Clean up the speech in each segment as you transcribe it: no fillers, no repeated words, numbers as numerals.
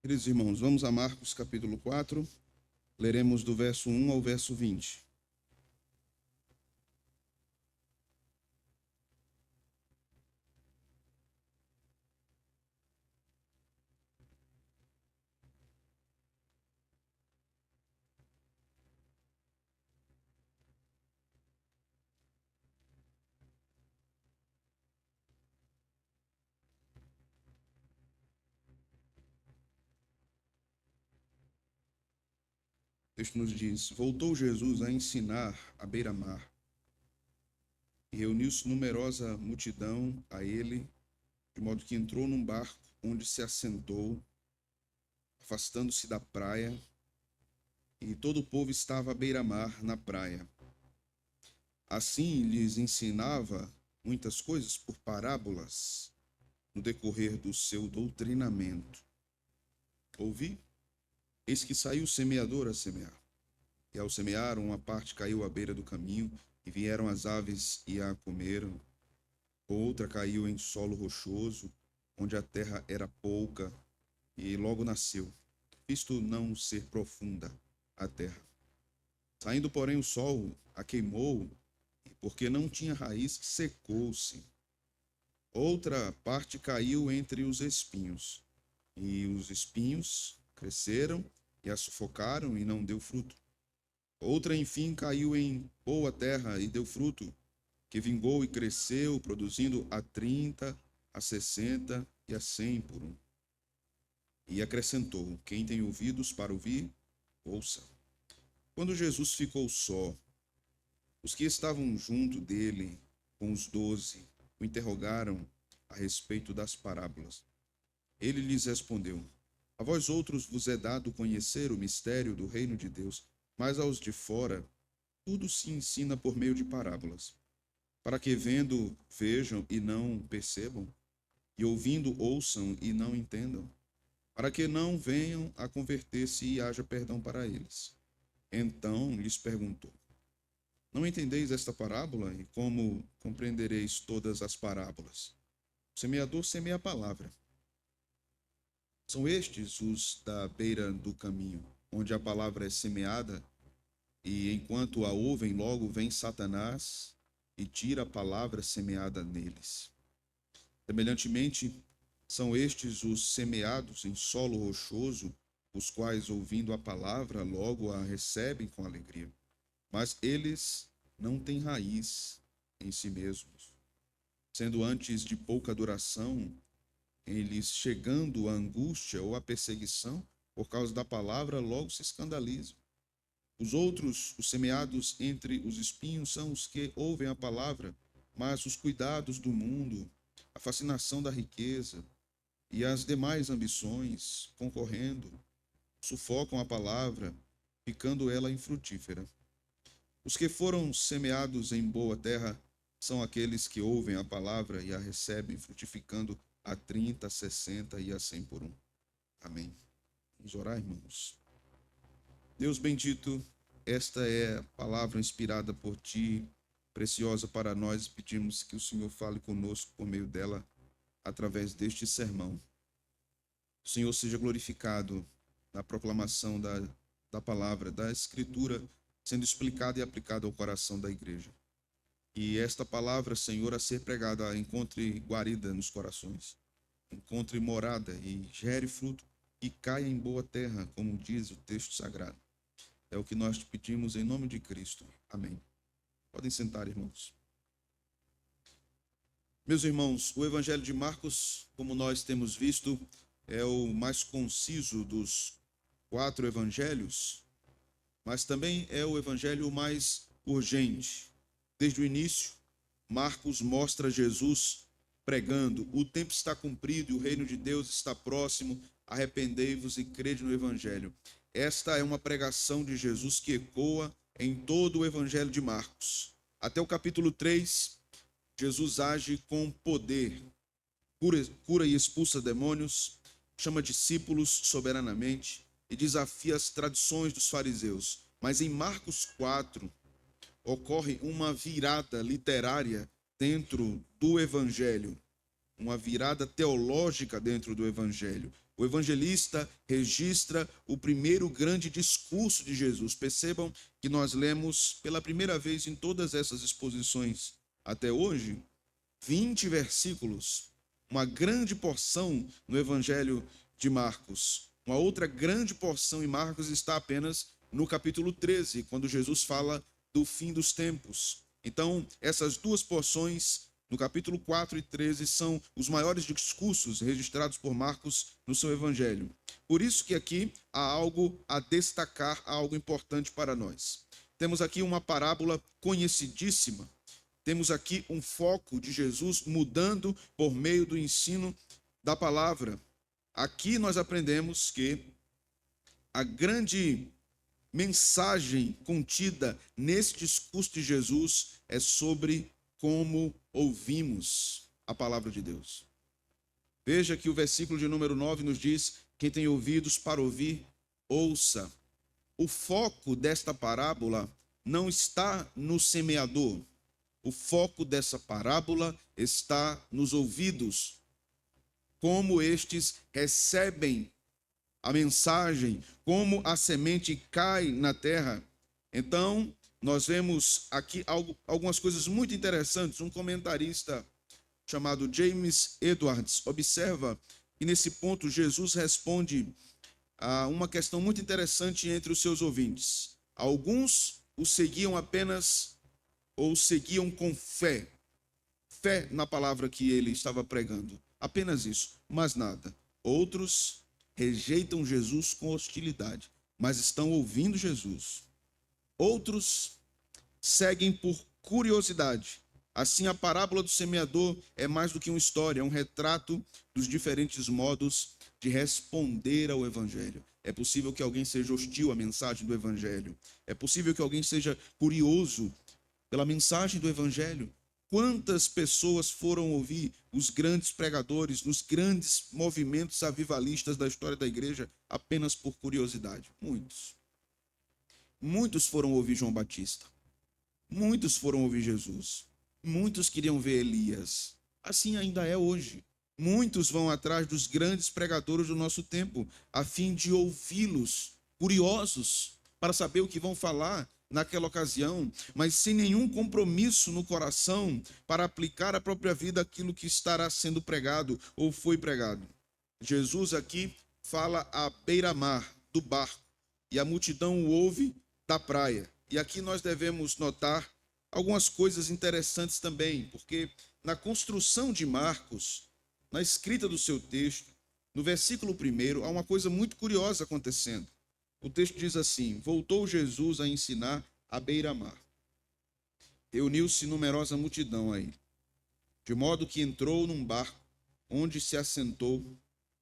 Queridos irmãos, vamos a Marcos capítulo 4, leremos do verso 1 ao verso 20. O texto nos diz: Voltou Jesus a ensinar à beira-mar, e reuniu-se numerosa multidão a ele, de modo que entrou num barco, onde se assentou, afastando-se da praia, e todo o povo estava à beira-mar na praia. Assim lhes ensinava muitas coisas por parábolas, no decorrer do seu doutrinamento. Ouvi, eis que saiu o semeador a semear. E ao semear, uma parte caiu à beira do caminho, e vieram as aves e a comeram. Outra caiu em solo rochoso, onde a terra era pouca, e logo nasceu, visto não ser profunda a terra. Saindo, porém, o sol a queimou, e porque não tinha raiz, secou-se. Outra parte caiu entre os espinhos, e os espinhos cresceram e a sufocaram, e não deu fruto. Outra, enfim, caiu em boa terra e deu fruto, que vingou e cresceu, produzindo a 30, a 60 e a 100 por um. E acrescentou: Quem tem ouvidos para ouvir, ouça. Quando Jesus ficou só, os que estavam junto dele, com os 12, o interrogaram a respeito das parábolas. Ele lhes respondeu: A vós outros vos é dado conhecer o mistério do reino de Deus, mas aos de fora tudo se ensina por meio de parábolas, para que vendo vejam e não percebam, e ouvindo ouçam e não entendam, para que não venham a converter-se e haja perdão para eles. Então lhes perguntou: Não entendeis esta parábola? E como compreendereis todas as parábolas? O semeador semeia a palavra. São estes os da beira do caminho, onde a palavra é semeada, e enquanto a ouvem, logo vem Satanás e tira a palavra semeada neles. Semelhantemente, são estes os semeados em solo rochoso, os quais, ouvindo a palavra, logo a recebem com alegria. Mas eles não têm raiz em si mesmos, sendo antes de pouca duração, em lhes chegando a angústia ou a perseguição, por causa da palavra, logo se escandalizam. Os outros, os semeados entre os espinhos, são os que ouvem a palavra, mas os cuidados do mundo, a fascinação da riqueza e as demais ambições, concorrendo, sufocam a palavra, ficando ela infrutífera. Os que foram semeados em boa terra são aqueles que ouvem a palavra e a recebem, frutificando a 30, a 60 e a 100 por um. Amém. Vamos orar, irmãos. Deus bendito, esta é a palavra inspirada por Ti, preciosa para nós. Pedimos que o Senhor fale conosco por meio dela, através deste sermão. O Senhor seja glorificado na proclamação da palavra, da Escritura, sendo explicada e aplicada ao coração da igreja. E esta palavra, Senhor, a ser pregada, encontre guarida nos corações, encontre morada e gere fruto, e caia em boa terra, como diz o texto sagrado. É o que nós te pedimos em nome de Cristo. Amém. Podem sentar, irmãos. Meus irmãos, o Evangelho de Marcos, como nós temos visto, é o mais conciso dos 4 evangelhos, mas também é o evangelho mais urgente. Desde o início, Marcos mostra Jesus pregando: o tempo está cumprido e o reino de Deus está próximo, arrependei-vos e crede no evangelho. Esta é uma pregação de Jesus que ecoa em todo o evangelho de Marcos. Até o capítulo 3, Jesus age com poder, cura e expulsa demônios, chama discípulos soberanamente e desafia as tradições dos fariseus. Mas em Marcos 4, ocorre uma virada literária dentro do evangelho. uma virada teológica dentro do Evangelho. O evangelista registra o primeiro grande discurso de Jesus. Percebam que nós lemos pela primeira vez em todas essas exposições até hoje 20 versículos, uma grande porção no Evangelho de Marcos. Uma outra grande porção em Marcos está apenas no capítulo 13, quando Jesus fala do fim dos tempos. Então, essas duas porções, no capítulo 4 e 13, são os maiores discursos registrados por Marcos no seu Evangelho. Por isso que aqui há algo a destacar, há algo importante para nós. Temos aqui uma parábola conhecidíssima. Temos aqui um foco de Jesus mudando por meio do ensino da palavra. Aqui nós aprendemos que a grande mensagem contida nesse discurso de Jesus é sobre como ouvimos a palavra de Deus. Veja que o versículo de número 9 nos diz: quem tem ouvidos para ouvir, ouça. O foco desta parábola não está no semeador. O foco dessa parábola está nos ouvidos, como estes recebem a mensagem, como a semente cai na terra. Então, nós vemos aqui algumas coisas muito interessantes. Um comentarista chamado James Edwards observa que nesse ponto Jesus responde a uma questão muito interessante entre os seus ouvintes. Alguns o seguiam apenas ou seguiam com fé na palavra que ele estava pregando, apenas isso, mais nada. Outros rejeitam Jesus com hostilidade, mas estão ouvindo Jesus. Outros seguem por curiosidade. Assim, a parábola do semeador é mais do que uma história, é um retrato dos diferentes modos de responder ao Evangelho. É possível que alguém seja hostil à mensagem do Evangelho. É possível que alguém seja curioso pela mensagem do Evangelho. Quantas pessoas foram ouvir os grandes pregadores nos grandes movimentos avivalistas da história da igreja apenas por curiosidade? Muitos. Muitos foram ouvir João Batista. Muitos foram ouvir Jesus. Muitos queriam ver Elias. Assim ainda é hoje. Muitos vão atrás dos grandes pregadores do nosso tempo, a fim de ouvi-los, curiosos, para saber o que vão falar naquela ocasião, mas sem nenhum compromisso no coração para aplicar à própria vida aquilo que estará sendo pregado ou foi pregado. Jesus aqui fala à beira-mar do barco, e a multidão o ouve da praia. E aqui nós devemos notar algumas coisas interessantes também, porque na construção de Marcos, na escrita do seu texto, no versículo 1, há uma coisa muito curiosa acontecendo. O texto diz assim: voltou Jesus a ensinar à beira-mar. Reuniu-se numerosa multidão a ele, de modo que entrou num barco, onde se assentou,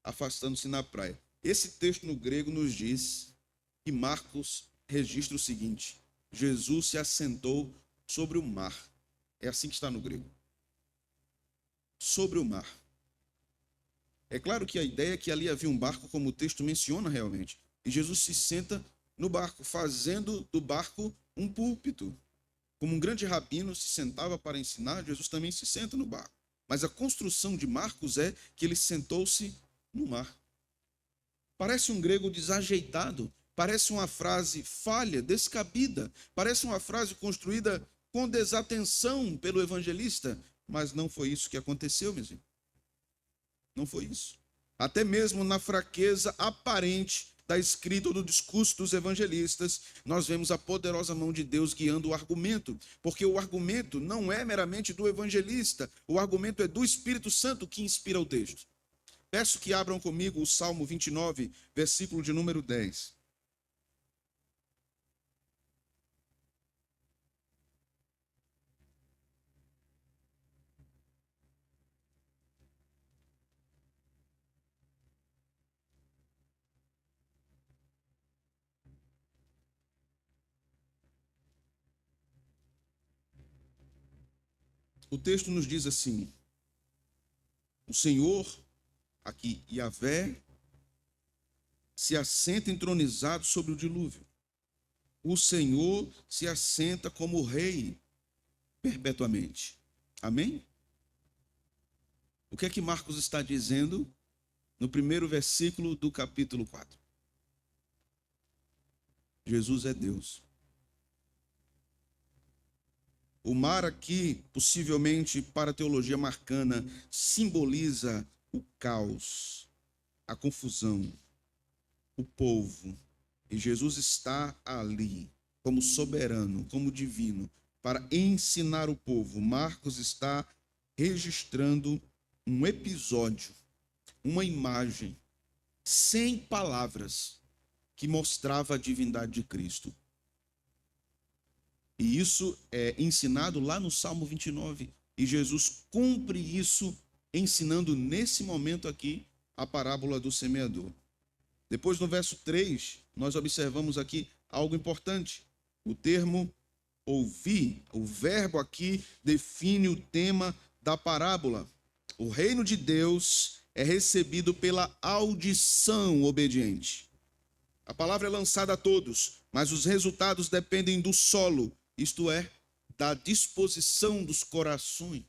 afastando-se na praia. Esse texto no grego nos diz que Marcos registra o seguinte: Jesus se assentou sobre o mar. É assim que está no grego. Sobre o mar. É claro que a ideia é que ali havia um barco, como o texto menciona realmente. E Jesus se senta no barco, fazendo do barco um púlpito. Como um grande rabino se sentava para ensinar, Jesus também se senta no barco. Mas a construção de Marcos é que ele sentou-se no mar. Parece um grego desajeitado, parece uma frase falha, descabida, parece uma frase construída com desatenção pelo evangelista, mas não foi isso que aconteceu, meus irmãos. Não foi isso. Até mesmo na fraqueza aparente da escrita ou do discurso dos evangelistas, nós vemos a poderosa mão de Deus guiando o argumento, porque o argumento não é meramente do evangelista, o argumento é do Espírito Santo que inspira o texto. Peço que abram comigo o Salmo 29, versículo de número 10. O texto nos diz assim: o Senhor, aqui Yahvé, se assenta entronizado sobre o dilúvio. O Senhor se assenta como rei perpetuamente. Amém? O que é que Marcos está dizendo no primeiro versículo do capítulo 4? Jesus é Deus. O mar aqui, possivelmente para a teologia marcana, simboliza o caos, a confusão, o povo. E Jesus está ali, como soberano, como divino, para ensinar o povo. Marcos está registrando um episódio, uma imagem, sem palavras, que mostrava a divindade de Cristo. E isso é ensinado lá no Salmo 29. E Jesus cumpre isso ensinando nesse momento aqui a parábola do semeador. Depois, no verso 3, nós observamos aqui algo importante. O termo ouvir, o verbo aqui define o tema da parábola. O reino de Deus é recebido pela audição obediente. A palavra é lançada a todos, mas os resultados dependem do solo, isto é, da disposição dos corações.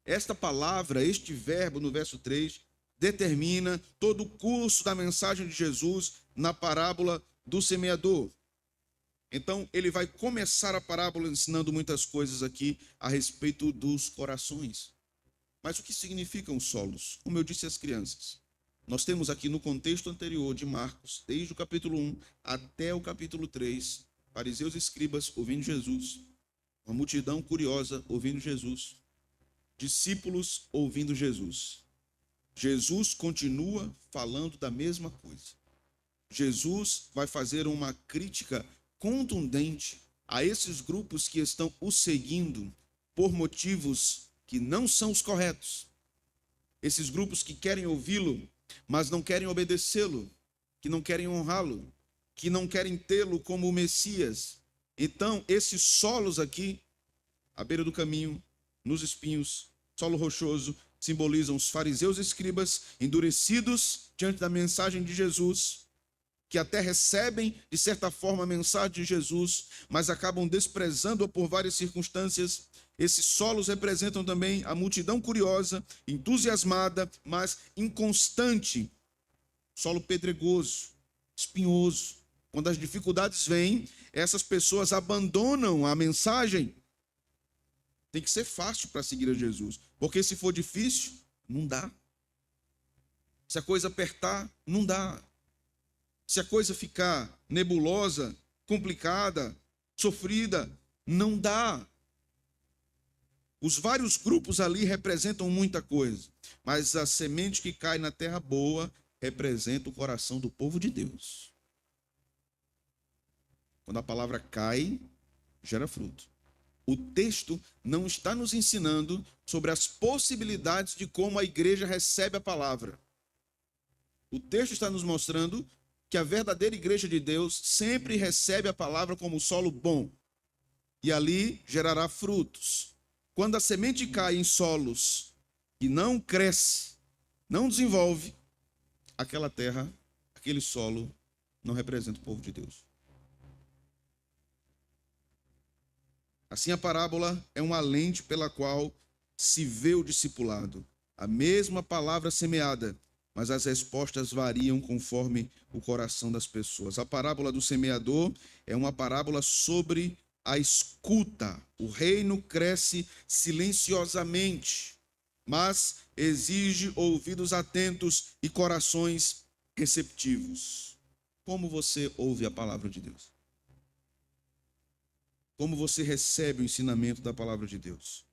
Esta palavra, este verbo no verso 3, determina todo o curso da mensagem de Jesus na parábola do semeador. Então, ele vai começar a parábola ensinando muitas coisas aqui a respeito dos corações. Mas o que significam os solos? Como eu disse às crianças, nós temos aqui no contexto anterior de Marcos, desde o capítulo 1 até o capítulo 3, fariseus e escribas ouvindo Jesus, uma multidão curiosa ouvindo Jesus, discípulos ouvindo Jesus. Jesus continua falando da mesma coisa. Jesus vai fazer uma crítica contundente a esses grupos que estão o seguindo por motivos que não são os corretos. Esses grupos que querem ouvi-lo, mas não querem obedecê-lo, que não querem honrá-lo, que não querem tê-lo como o Messias. Então, esses solos aqui, à beira do caminho, nos espinhos, solo rochoso, simbolizam os fariseus e escribas endurecidos diante da mensagem de Jesus, que até recebem, de certa forma, a mensagem de Jesus, mas acabam desprezando-a por várias circunstâncias. Esses solos representam também a multidão curiosa, entusiasmada, mas inconstante, solo pedregoso, espinhoso. Quando as dificuldades vêm, essas pessoas abandonam a mensagem. Tem que ser fácil para seguir a Jesus, porque se for difícil, não dá. Se a coisa apertar, não dá. Se a coisa ficar nebulosa, complicada, sofrida, não dá. Os vários grupos ali representam muita coisa, mas a semente que cai na terra boa representa o coração do povo de Deus. Quando a palavra cai, gera fruto. O texto não está nos ensinando sobre as possibilidades de como a igreja recebe a palavra. O texto está nos mostrando que a verdadeira igreja de Deus sempre recebe a palavra como solo bom, e ali gerará frutos. Quando a semente cai em solos e não cresce, não desenvolve, aquela terra, aquele solo, não representa o povo de Deus. Assim, a parábola é uma lente pela qual se vê o discipulado. A mesma palavra semeada, mas as respostas variam conforme o coração das pessoas. A parábola do semeador é uma parábola sobre a escuta. O reino cresce silenciosamente, mas exige ouvidos atentos e corações receptivos. Como você ouve a palavra de Deus? Como você recebe o ensinamento da palavra de Deus?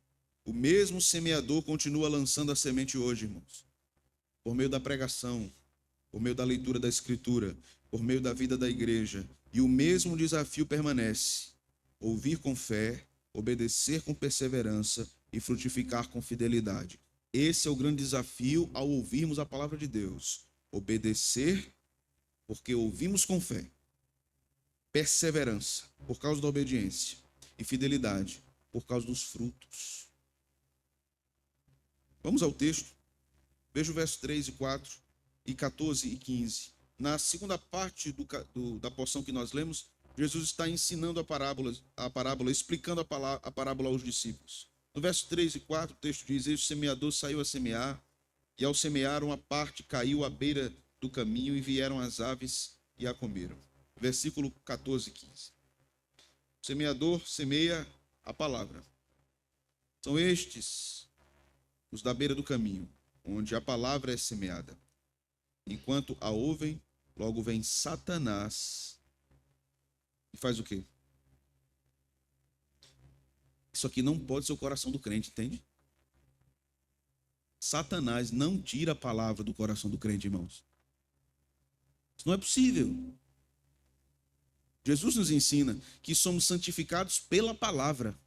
O mesmo semeador continua lançando a semente hoje, irmãos. Por meio da pregação, por meio da leitura da Escritura, por meio da vida da igreja. E o mesmo desafio permanece: ouvir com fé, obedecer com perseverança e frutificar com fidelidade. Esse é o grande desafio ao ouvirmos a palavra de Deus. Obedecer, porque ouvimos com fé. Perseverança, por causa da obediência. E fidelidade, por causa dos frutos. Vamos ao texto. Veja o verso 3 e 4, e 14 e 15. Na segunda parte da porção que nós lemos, Jesus está ensinando a parábola, explicando a parábola aos discípulos. No verso 3 e 4, o texto diz: "Eis o semeador saiu a semear, e ao semear uma parte caiu à beira do caminho, e vieram as aves e a comeram." Versículo 14 e 15. O semeador semeia a palavra. São estes os da beira do caminho, onde a palavra é semeada. Enquanto a ouvem, logo vem Satanás e faz o quê? Isso aqui não pode ser o coração do crente, entende? Satanás não tira a palavra do coração do crente, irmãos. Isso não é possível. Jesus nos ensina que somos santificados pela palavra.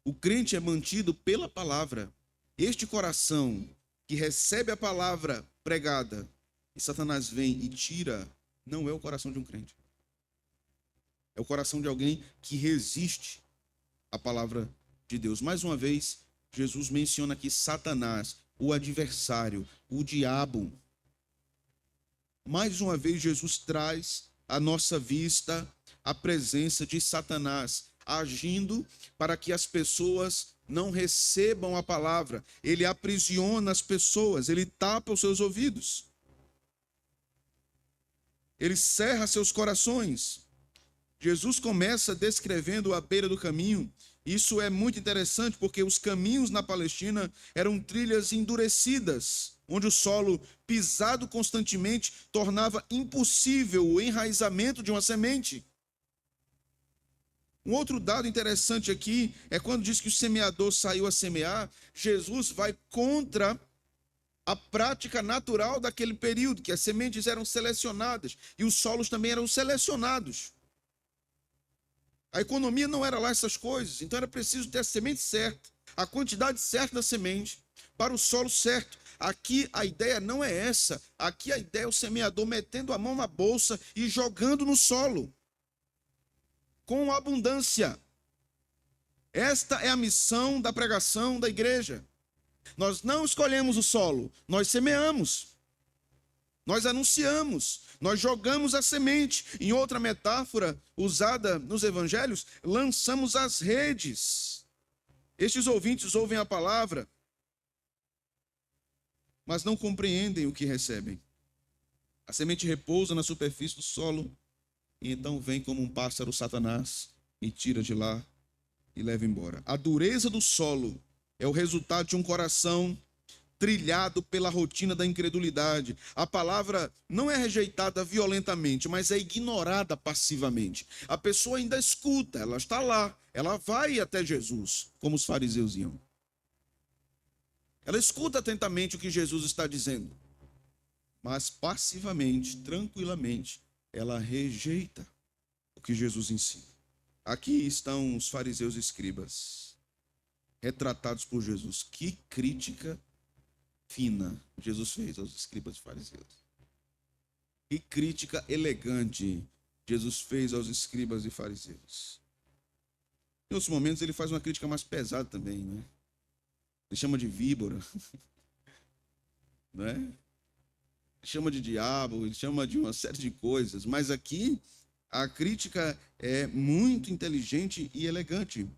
O crente é mantido pela palavra. Este coração que recebe a palavra pregada e Satanás vem e tira, não é o coração de um crente. É o coração de alguém que resiste à palavra de Deus. Mais uma vez, Jesus menciona aqui Satanás, o adversário, o diabo. Mais uma vez, Jesus traz à nossa vista a presença de Satanás, agindo para que as pessoas não recebam a palavra. Ele aprisiona as pessoas, ele tapa os seus ouvidos. Ele cerra seus corações. Jesus começa descrevendo a beira do caminho. Isso é muito interessante porque os caminhos na Palestina eram trilhas endurecidas, onde o solo pisado constantemente tornava impossível o enraizamento de uma semente. Um outro dado interessante aqui é quando diz que o semeador saiu a semear, Jesus vai contra a prática natural daquele período, que as sementes eram selecionadas e os solos também eram selecionados. A economia não era lá essas coisas, então era preciso ter a semente certa, a quantidade certa da semente, para o solo certo. Aqui a ideia não é essa, aqui a ideia é o semeador metendo a mão na bolsa e jogando no solo, com abundância. Esta é a missão da pregação da igreja. Nós não escolhemos o solo, nós semeamos. Nós anunciamos, nós jogamos a semente. Em outra metáfora usada nos evangelhos, lançamos as redes. Estes ouvintes ouvem a palavra, mas não compreendem o que recebem. A semente repousa na superfície do solo, e então vem como um pássaro Satanás e tira de lá e leva embora. A dureza do solo é o resultado de um coração trilhado pela rotina da incredulidade. A palavra não é rejeitada violentamente, mas é ignorada passivamente. A pessoa ainda escuta, ela está lá, ela vai até Jesus, como os fariseus iam. Ela escuta atentamente o que Jesus está dizendo, mas passivamente, tranquilamente, ela rejeita o que Jesus ensina. Aqui estão os fariseus e escribas, retratados por Jesus. Que crítica fina Jesus fez aos escribas e fariseus. Que crítica elegante Jesus fez aos escribas e fariseus. Em outros momentos ele faz uma crítica mais pesada também, né? Ele chama de víbora, né? Ele chama de diabo, ele chama de uma série de coisas, mas aqui a crítica é muito inteligente e elegante.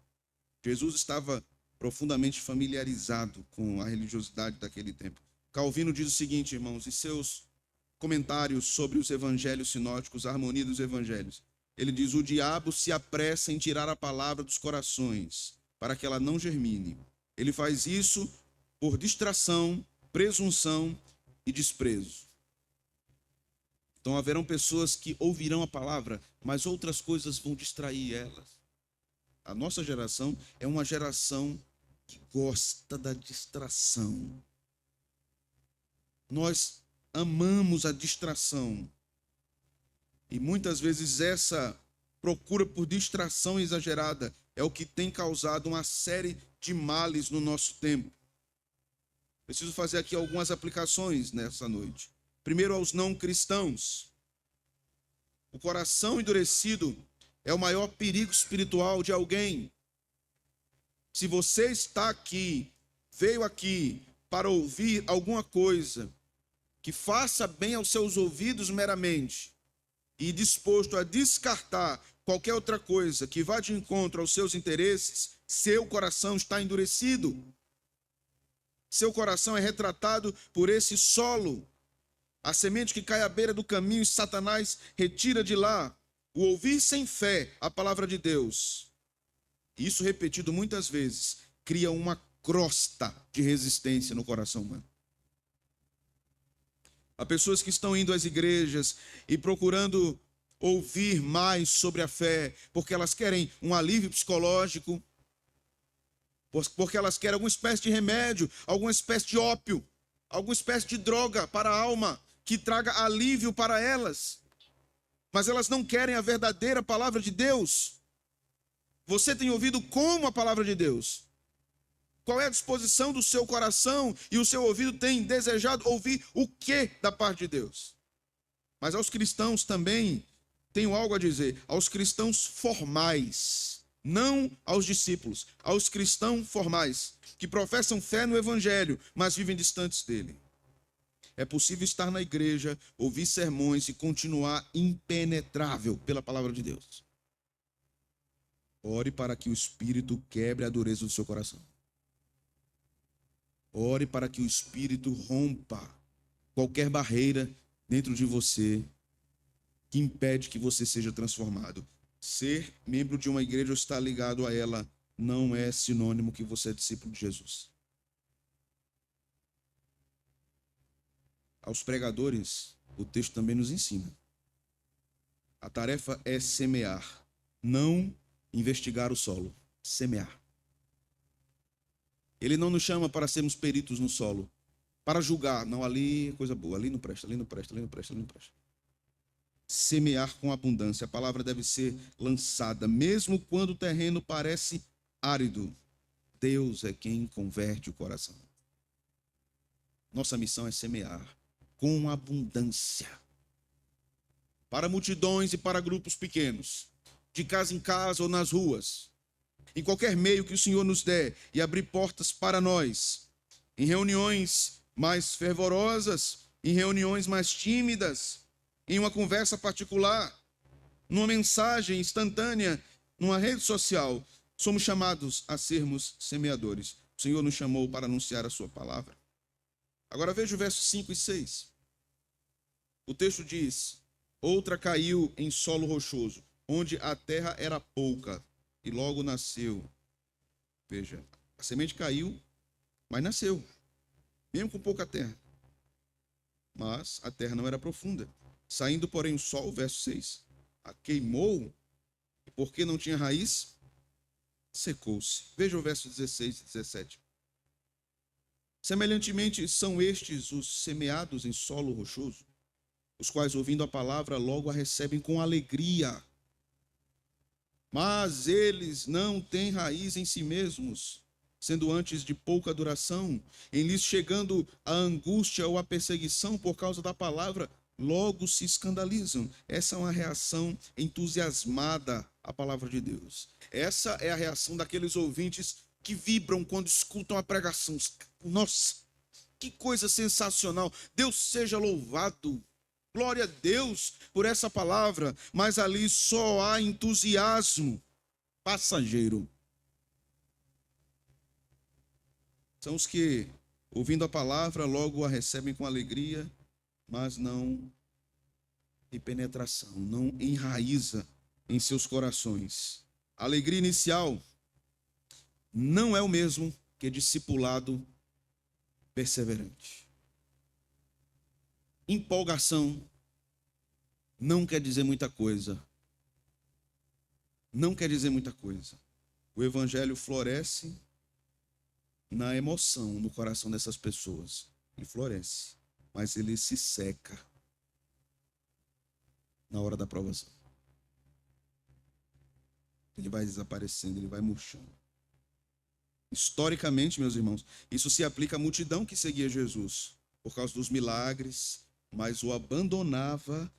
Jesus estava profundamente familiarizado com a religiosidade daquele tempo. Calvino diz o seguinte, irmãos, em seus comentários sobre os evangelhos sinóticos, a harmonia dos evangelhos. Ele diz: o diabo se apressa em tirar a palavra dos corações, para que ela não germine. Ele faz isso por distração, presunção e desprezo. Então haverão pessoas que ouvirão a palavra, mas outras coisas vão distrair elas. A nossa geração é uma geração que gosta da distração. Nós amamos a distração. E muitas vezes essa procura por distração exagerada é o que tem causado uma série de males no nosso tempo. Preciso fazer aqui algumas aplicações nessa noite. Primeiro, aos não cristãos. O coração endurecido é o maior perigo espiritual de alguém. Se você está aqui, veio aqui para ouvir alguma coisa que faça bem aos seus ouvidos meramente e disposto a descartar qualquer outra coisa que vá de encontro aos seus interesses, Seu coração está endurecido. Seu coração é retratado por esse solo. A semente que cai à beira do caminho e Satanás retira de lá. O ouvir sem fé a palavra de Deus. Isso repetido muitas vezes cria uma crosta de resistência no coração humano. Há pessoas que estão indo às igrejas e procurando ouvir mais sobre a fé, porque elas querem um alívio psicológico, porque elas querem alguma espécie de remédio, alguma espécie de ópio, alguma espécie de droga para a alma, que traga alívio para elas. Mas elas não querem a verdadeira palavra de Deus. Você tem ouvido como a palavra de Deus? Qual é a disposição do seu coração e o seu ouvido tem desejado ouvir o que da parte de Deus? Mas aos cristãos também tenho algo a dizer, aos cristãos formais, não aos discípulos, aos cristãos formais, que professam fé no evangelho, mas vivem distantes dele. É possível estar na igreja, ouvir sermões e continuar impenetrável pela palavra de Deus. Ore para que o Espírito quebre a dureza do seu coração. Ore para que o Espírito rompa qualquer barreira dentro de você que impede que você seja transformado. Ser membro de uma igreja ou estar ligado a ela não é sinônimo que você é discípulo de Jesus. Aos pregadores, o texto também nos ensina. A tarefa é semear, não investigar o solo, semear. Ele não nos chama para sermos peritos no solo, para julgar, não, ali é coisa boa, ali não presta, ali não presta, ali não presta, ali não presta. Semear com abundância, a palavra deve ser lançada, mesmo quando o terreno parece árido. Deus é quem converte o coração. Nossa missão é semear com abundância. Para multidões e para grupos pequenos, de casa em casa ou nas ruas, em qualquer meio que o Senhor nos der e abrir portas para nós, em reuniões mais fervorosas, em reuniões mais tímidas, em uma conversa particular, numa mensagem instantânea, numa rede social, somos chamados a sermos semeadores. O Senhor nos chamou para anunciar a sua palavra. Agora veja o verso 5 e 6. O texto diz: outra caiu em solo rochoso, onde a terra era pouca, e logo nasceu. Veja, a semente caiu, mas nasceu, mesmo com pouca terra. Mas a terra não era profunda. Saindo, porém, o sol, verso 6, a queimou, e porque não tinha raiz, secou-se. Veja o verso 16 e 17. Semelhantemente, são estes os semeados em solo rochoso, os quais, ouvindo a palavra, logo a recebem com alegria. Mas eles não têm raiz em si mesmos, sendo antes de pouca duração, em lhes chegando a angústia ou a perseguição por causa da palavra, logo se escandalizam. Essa é uma reação entusiasmada à palavra de Deus. Essa é a reação daqueles ouvintes que vibram quando escutam a pregação. Nossa, que coisa sensacional! Deus seja louvado! Glória a Deus por essa palavra, mas ali só há entusiasmo passageiro. São os que, ouvindo a palavra, logo a recebem com alegria, mas não em penetração, não enraiza em seus corações. A alegria inicial não é o mesmo que discipulado perseverante. Empolgação não quer dizer muita coisa. Não quer dizer muita coisa. O evangelho floresce na emoção, no coração dessas pessoas. Ele floresce, mas ele se seca na hora da provação. Ele vai desaparecendo, ele vai murchando. Historicamente, meus irmãos, isso se aplica à multidão que seguia Jesus, por causa dos milagres, mas o abandonava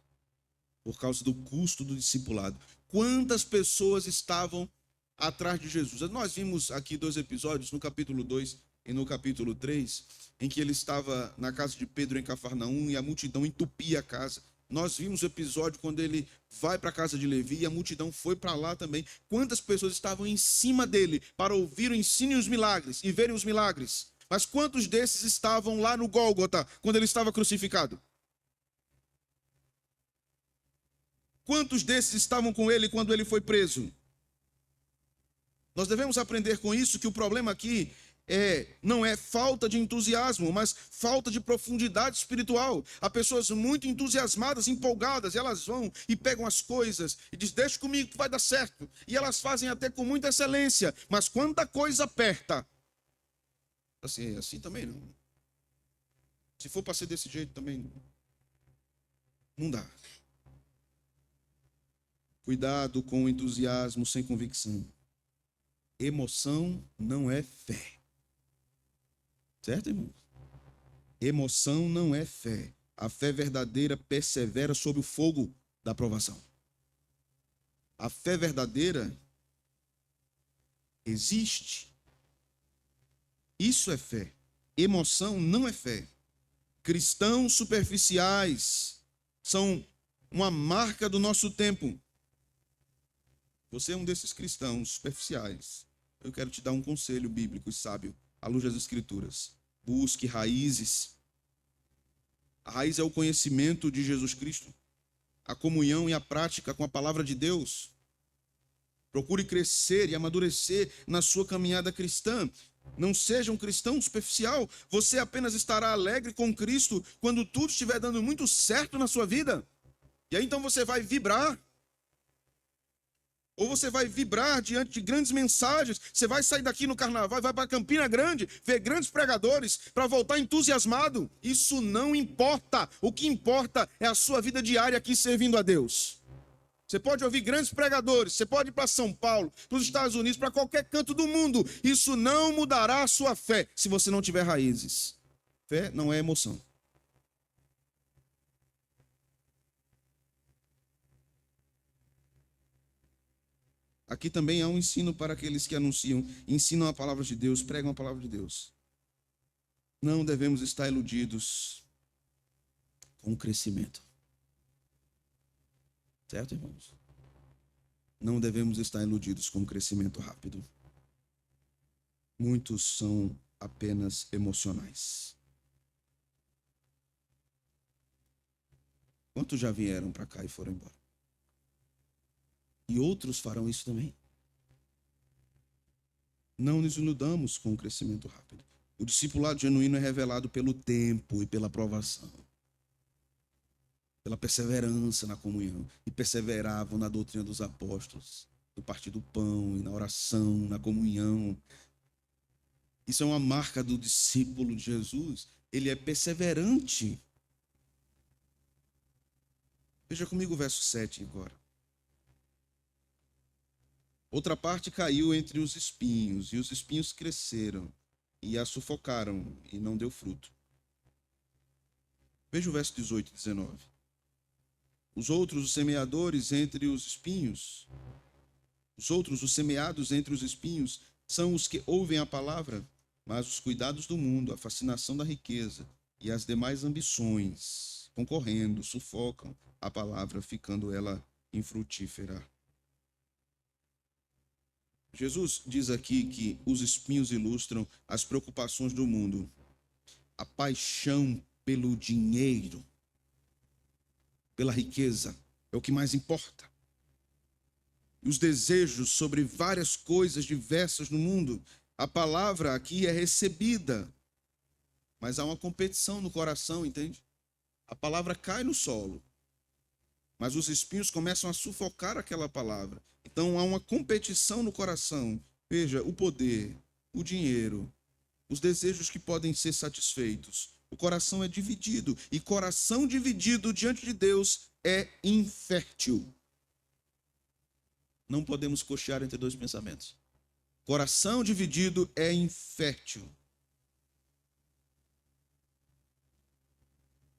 por causa do custo do discipulado. Quantas pessoas estavam atrás de Jesus? Nós vimos aqui 2 episódios, no capítulo 2 e no capítulo 3, em que ele estava na casa de Pedro em Cafarnaum e a multidão entupia a casa. Nós vimos o episódio quando ele vai para a casa de Levi e a multidão foi para lá também. Quantas pessoas estavam em cima dele para ouvir o ensino e os milagres e verem os milagres? Mas quantos desses estavam lá no Gólgota quando ele estava crucificado? Quantos desses estavam com ele quando ele foi preso? Nós devemos aprender com isso que o problema aqui não é falta de entusiasmo, mas falta de profundidade espiritual. Há pessoas muito entusiasmadas, empolgadas, e elas vão e pegam as coisas e dizem, deixa comigo que vai dar certo. E elas fazem até com muita excelência, mas quando a coisa aperta, assim também não. Se for para ser desse jeito também, não dá. Cuidado com o entusiasmo sem convicção. Emoção não é fé. Certo, irmão? Emoção não é fé. A fé verdadeira persevera sob o fogo da provação. A fé verdadeira existe. Isso é fé. Emoção não é fé. Cristãos superficiais são uma marca do nosso tempo. Você é um desses cristãos superficiais. Eu quero te dar um conselho bíblico e sábio, à luz das Escrituras. Busque raízes. A raiz é o conhecimento de Jesus Cristo, a comunhão e a prática com a palavra de Deus. Procure crescer e amadurecer na sua caminhada cristã. Não seja um cristão superficial. Você apenas estará alegre com Cristo quando tudo estiver dando muito certo na sua vida. E aí então você vai vibrar. Ou você vai vibrar diante de grandes mensagens. Você vai sair daqui no carnaval, vai para Campina Grande, ver grandes pregadores para voltar entusiasmado. Isso não importa. O que importa é a sua vida diária aqui servindo a Deus. Você pode ouvir grandes pregadores, você pode ir para São Paulo, para os Estados Unidos, para qualquer canto do mundo. Isso não mudará a sua fé se você não tiver raízes. Fé não é emoção. Aqui também há um ensino para aqueles que anunciam, ensinam a palavra de Deus, pregam a palavra de Deus. Não devemos estar iludidos com o crescimento. Certo, irmãos? Não devemos estar iludidos com o crescimento rápido. Muitos são apenas emocionais. Quantos já vieram para cá e foram embora? E outros farão isso também. Não nos iludamos com o crescimento rápido. O discipulado genuíno é revelado pelo tempo e pela provação. Pela perseverança na comunhão. E perseveravam na doutrina dos apóstolos, no partir do pão e na oração, na comunhão. Isso é uma marca do discípulo de Jesus. Ele é perseverante. Veja comigo o verso 7 agora. Outra parte caiu entre os espinhos, e os espinhos cresceram, e a sufocaram, e não deu fruto. Veja o verso 18 e 19. Os outros, os semeadores entre os espinhos, os outros, os semeados entre os espinhos, são os que ouvem a palavra, mas os cuidados do mundo, a fascinação da riqueza e as demais ambições, concorrendo, sufocam a palavra, ficando ela infrutífera. Jesus diz aqui que os espinhos ilustram as preocupações do mundo, a paixão pelo dinheiro, pela riqueza, é o que mais importa. E os desejos sobre várias coisas diversas no mundo. A palavra aqui é recebida, mas há uma competição no coração, entende? A palavra cai no solo, mas os espinhos começam a sufocar aquela palavra. Então há uma competição no coração. Veja, o poder, o dinheiro, os desejos que podem ser satisfeitos. O coração é dividido. E coração dividido diante de Deus é infértil. Não podemos cochear entre dois pensamentos. Coração dividido é infértil.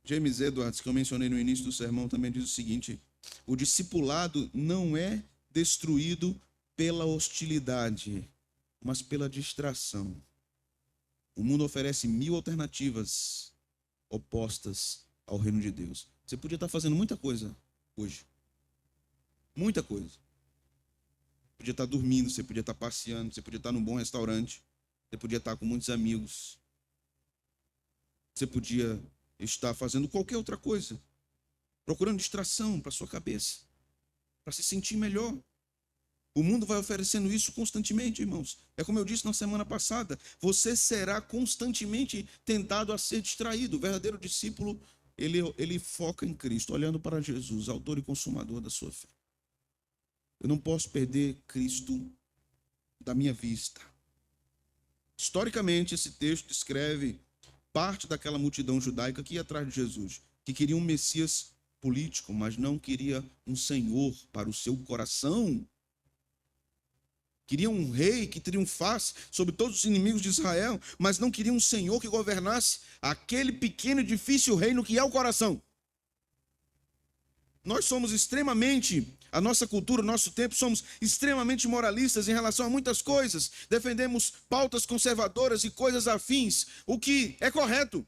James Edwards, que eu mencionei no início do sermão, também diz o seguinte: o discipulado não é destruído pela hostilidade, mas pela distração. O mundo oferece 1000 alternativas opostas ao reino de Deus. Você podia estar fazendo muita coisa hoje. Muita coisa. Podia estar dormindo, você podia estar passeando, você podia estar num bom restaurante, você podia estar com muitos amigos. Você podia estar fazendo qualquer outra coisa, procurando distração para sua cabeça, para se sentir melhor. O mundo vai oferecendo isso constantemente, irmãos. É como eu disse na semana passada, você será constantemente tentado a ser distraído. O verdadeiro discípulo, ele foca em Cristo, olhando para Jesus, autor e consumador da sua fé. Eu não posso perder Cristo da minha vista. Historicamente, esse texto descreve parte daquela multidão judaica que ia atrás de Jesus, que queria um Messias político, mas não queria um Senhor para o seu coração. Queria um rei que triunfasse sobre todos os inimigos de Israel, mas não queria um Senhor que governasse aquele pequeno e difícil reino que é o coração. Nós somos extremamente, a nossa cultura, o nosso tempo, somos extremamente moralistas em relação a muitas coisas. Defendemos pautas conservadoras e coisas afins, o que é correto.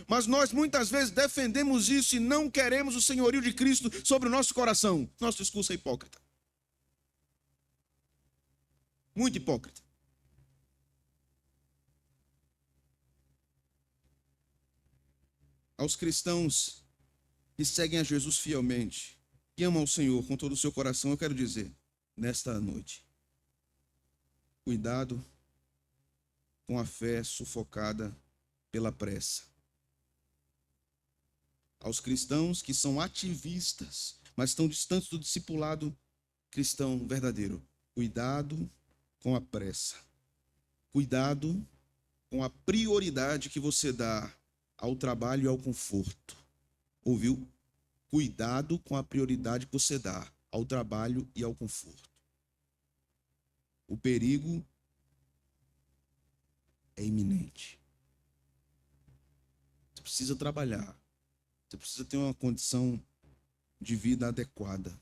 Mas nós muitas vezes defendemos isso e não queremos o senhorio de Cristo sobre o nosso coração. Nosso discurso é hipócrita. Muito hipócrita. Aos cristãos que seguem a Jesus fielmente, que amam o Senhor com todo o seu coração, eu quero dizer, nesta noite, cuidado com a fé sufocada pela pressa. Aos cristãos que são ativistas, mas estão distantes do discipulado cristão verdadeiro, cuidado com a pressa. Cuidado com a prioridade que você dá ao trabalho e ao conforto. Ouviu? Cuidado com a prioridade que você dá ao trabalho e ao conforto. O perigo é iminente. Você precisa trabalhar. Você precisa ter uma condição de vida adequada.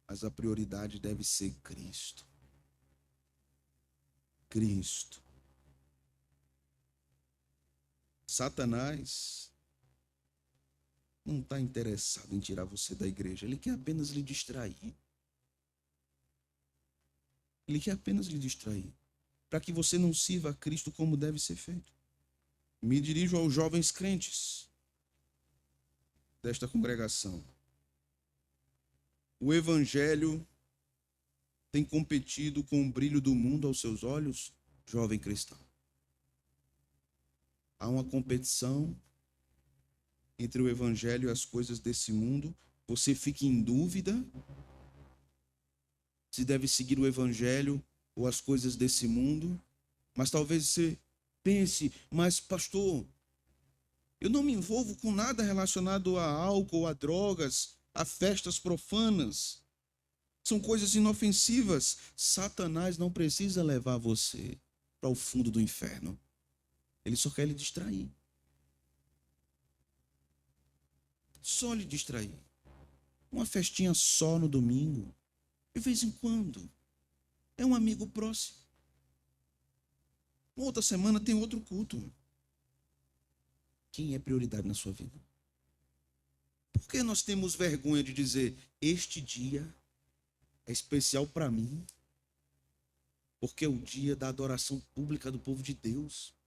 Mas a prioridade deve ser Cristo. Cristo. Satanás não está interessado em tirar você da igreja. Ele quer apenas lhe distrair. Ele quer apenas lhe distrair. Para que você não sirva a Cristo como deve ser feito. Me dirijo aos jovens crentes desta congregação. O evangelho tem competido com o brilho do mundo aos seus olhos, jovem cristão. Há uma competição entre o evangelho e as coisas desse mundo. Você fica em dúvida se deve seguir o evangelho ou as coisas desse mundo. Mas talvez você pense, mas pastor, eu não me envolvo com nada relacionado a álcool, a drogas, a festas profanas. São coisas inofensivas. Satanás não precisa levar você para o fundo do inferno. Ele só quer lhe distrair. Só lhe distrair. Uma festinha só no domingo. De vez em quando. É um amigo próximo. Outra semana tem outro culto. Quem é prioridade na sua vida? Por que nós temos vergonha de dizer, este dia é especial para mim? Porque é o dia da adoração pública do povo de Deus.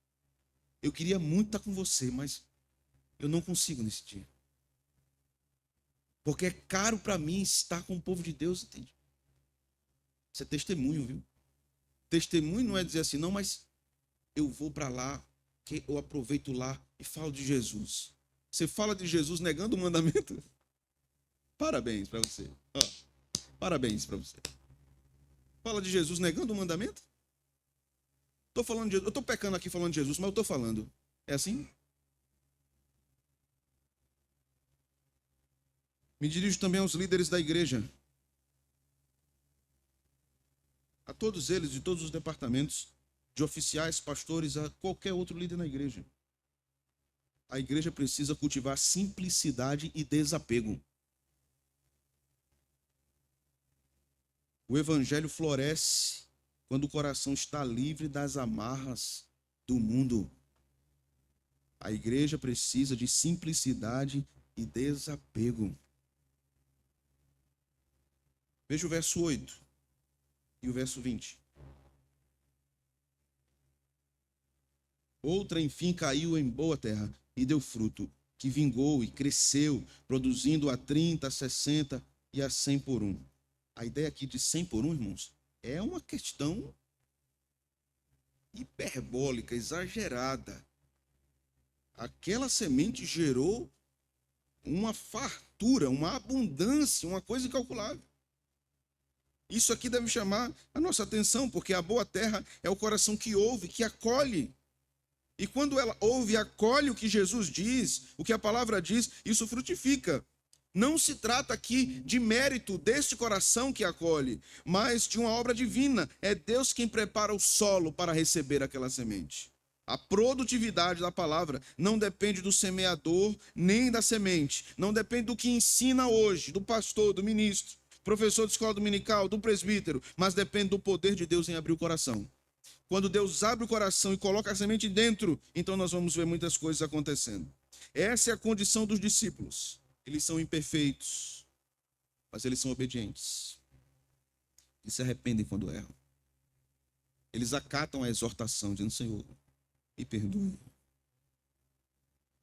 Eu queria muito estar com você, mas eu não consigo nesse dia. Porque é caro para mim estar com o povo de Deus, entende? Isso é testemunho, viu? Testemunho não é dizer assim, não, mas eu vou para lá, que eu aproveito lá e falo de Jesus. Você fala de Jesus negando o mandamento? Parabéns para você. Parabéns para você. Fala de Jesus negando o mandamento? Estou falando de Jesus. Eu estou pecando aqui falando de Jesus, mas eu estou falando. É assim? Me dirijo também aos líderes da igreja. A todos eles, de todos os departamentos, de oficiais, pastores, a qualquer outro líder na igreja. A igreja precisa cultivar simplicidade e desapego. O evangelho floresce quando o coração está livre das amarras do mundo. A igreja precisa de simplicidade e desapego. Veja o verso 8 e o verso 20. Outra, enfim, caiu em boa terra e deu fruto, que vingou e cresceu, produzindo a 30, a 60 e a 100 por um. A ideia aqui de 100 por um, irmãos, é uma questão hiperbólica, exagerada. Aquela semente gerou uma fartura, uma abundância, uma coisa incalculável. Isso aqui deve chamar a nossa atenção, porque a boa terra é o coração que ouve, que acolhe. E quando ela ouve e acolhe o que Jesus diz, o que a palavra diz, isso frutifica. Não se trata aqui de mérito deste coração que acolhe, mas de uma obra divina. É Deus quem prepara o solo para receber aquela semente. A produtividade da palavra não depende do semeador nem da semente. Não depende do que ensina hoje, do pastor, do ministro, professor de escola dominical, do presbítero, mas depende do poder de Deus em abrir o coração. Quando Deus abre o coração e coloca a semente dentro, então nós vamos ver muitas coisas acontecendo. Essa é a condição dos discípulos. Eles são imperfeitos, mas eles são obedientes. Eles se arrependem quando erram. Eles acatam a exortação, dizendo: Senhor, me perdoe.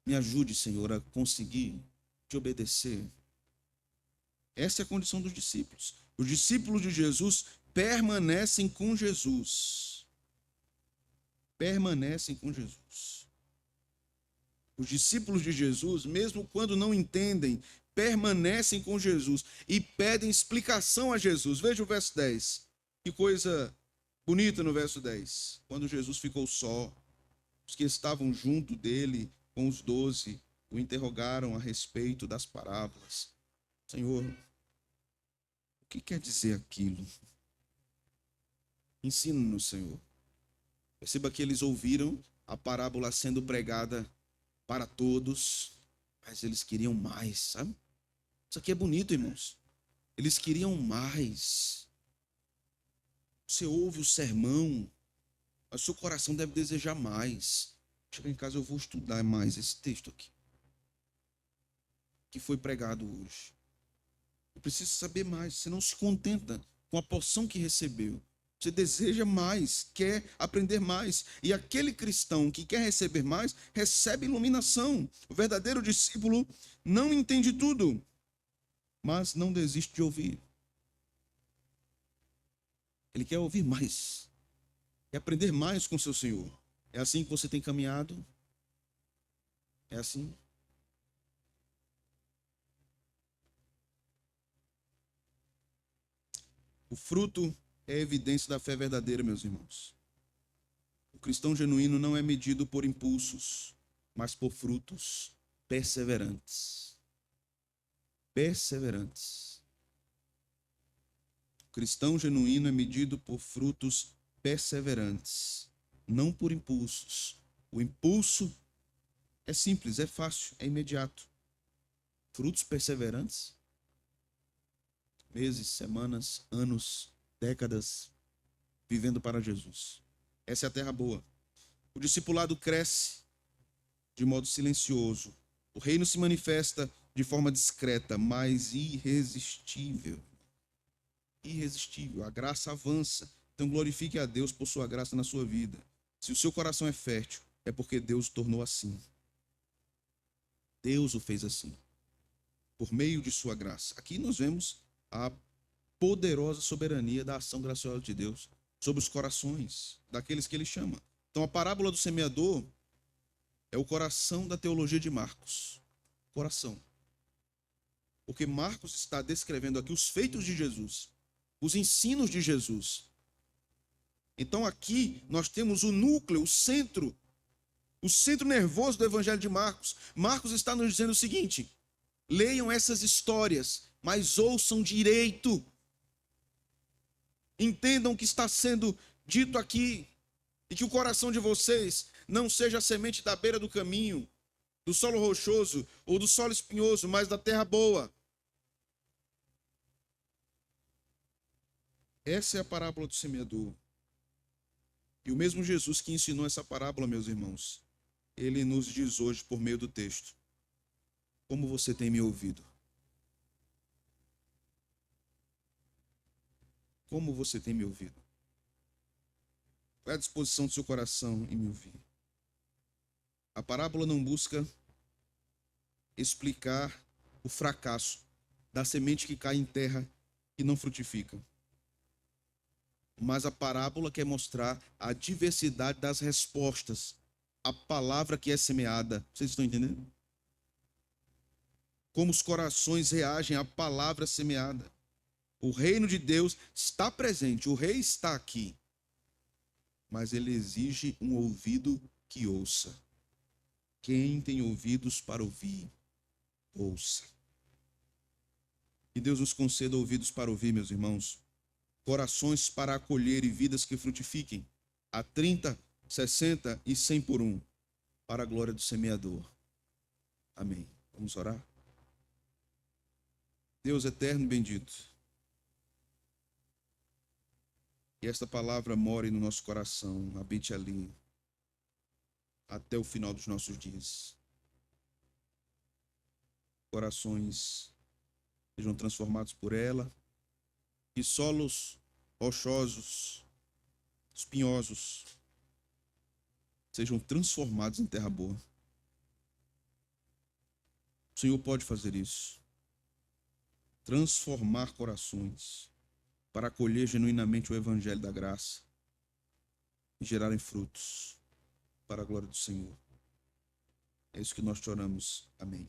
Me ajude, Senhor, a conseguir te obedecer. Essa é a condição dos discípulos. Os discípulos de Jesus permanecem com Jesus. Permanecem com Jesus. Os discípulos de Jesus, mesmo quando não entendem, permanecem com Jesus e pedem explicação a Jesus. Veja o verso 10. Que coisa bonita no verso 10. Quando Jesus ficou só, os que estavam junto dele, com os 12, o interrogaram a respeito das parábolas. Senhor, o que quer dizer aquilo? Ensina-nos, Senhor. Perceba que eles ouviram a parábola sendo pregada para todos, mas eles queriam mais, sabe? Isso aqui é bonito, irmãos. Eles queriam mais. Você ouve o sermão, mas seu coração deve desejar mais. Chegar em casa, eu vou estudar mais esse texto aqui, que foi pregado hoje. Eu preciso saber mais. Você não se contenta com a porção que recebeu. Você deseja mais, quer aprender mais. E aquele cristão que quer receber mais, recebe iluminação. O verdadeiro discípulo não entende tudo, mas não desiste de ouvir. Ele quer ouvir mais, quer aprender mais com seu Senhor. É assim que você tem caminhado? É assim? O fruto é evidência da fé verdadeira, meus irmãos. O cristão genuíno não é medido por impulsos, mas por frutos perseverantes. Perseverantes. O cristão genuíno é medido por frutos perseverantes, não por impulsos. O impulso é simples, é fácil, é imediato. Frutos perseverantes, meses, semanas, anos, décadas, vivendo para Jesus. Essa é a terra boa. O discipulado cresce de modo silencioso. O reino se manifesta de forma discreta, mas irresistível. Irresistível. A graça avança. Então glorifique a Deus por sua graça na sua vida. Se o seu coração é fértil, é porque Deus o tornou assim. Deus o fez assim, por meio de sua graça. Aqui nós vemos a poderosa soberania da ação graciosa de Deus sobre os corações daqueles que ele chama. Então a parábola do semeador é o coração da teologia de Marcos. Coração. Porque Marcos está descrevendo aqui os feitos de Jesus, os ensinos de Jesus. Então aqui nós temos o núcleo, o centro nervoso do evangelho de Marcos. Marcos está nos dizendo o seguinte: leiam essas histórias, mas ouçam direito. Entendam o que está sendo dito aqui. E que o coração de vocês não seja a semente da beira do caminho, do solo rochoso ou do solo espinhoso, mas da terra boa. Essa é a parábola do semeador. E o mesmo Jesus que ensinou essa parábola, meus irmãos, ele nos diz hoje por meio do texto: Como você tem me ouvido? Como você tem me ouvido? Qual é a disposição do seu coração em me ouvir? A parábola não busca explicar o fracasso da semente que cai em terra e não frutifica. Mas a parábola quer mostrar a diversidade das respostas à palavra que é semeada. Vocês estão entendendo? Como os corações reagem à palavra semeada. O reino de Deus está presente, o rei está aqui, mas ele exige um ouvido que ouça. Quem tem ouvidos para ouvir, ouça. Que Deus nos conceda ouvidos para ouvir, meus irmãos, corações para acolher e vidas que frutifiquem a 30, 60 e 100 por um, para a glória do semeador. Amém. Vamos orar? Deus eterno e bendito, que esta palavra more no nosso coração, habite ali, até o final dos nossos dias. Corações sejam transformados por ela, e solos rochosos, espinhosos, sejam transformados em terra boa. O Senhor pode fazer isso. Transformar corações para acolher genuinamente o evangelho da graça e gerarem frutos para a glória do Senhor. É isso que nós te oramos. Amém.